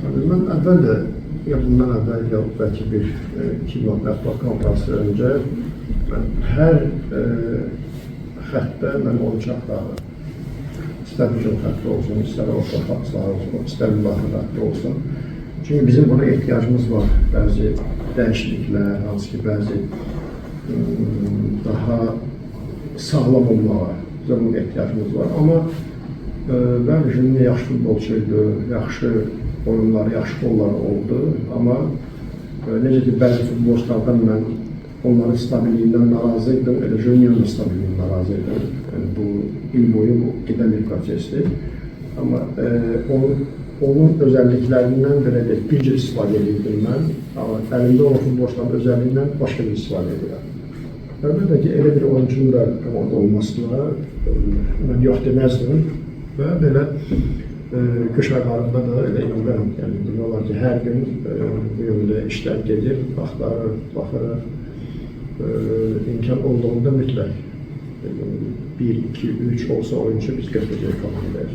Tabii ben əvvəl də, ya bundan əvvəl, ya belki bir 2 mətbuat konferansı öncə mən hər xəttdə mən onu çatdarım. İstər hücum xətti olsun, istər orta xəttlər olsun, istər müdafiə xətti olsun. Çünki bizim buna ehtiyacımız var. Bəzi dəyişikliklər, hansı ki bəzi daha sağlam olmağa bizim buna ehtiyacımız var. Amma bəli, Junior yaxşı futbolçuydu, yaxşı oyunları, yaxşı golları oldu. Amma necə ki bəzi futbolçulardan mən onların stabilliyindən narazıydım, elə Junior'un stabilliyindən narazıydım. Yəni, bu il boyu gedən bir prosesdir. Amma onun özəlliklərindən belə deyək, bir cür istifadə edirdim mən. Amma əlimdə olan futbolçuların özəlliyindən başqa bir istifadə edirəm. Əlbəttə ki, elə bir oyuncunun da komanda olmasına mən yox deməzdim. Və belə qış aylarında da elə yollarım. Yəni, bilirlər ki, hər gün bu yöndə işlər gedir, baxırıq, imkan olduğunda mütləq 1, 2, 3 olsa oyuncu biz götürəcək komandaya.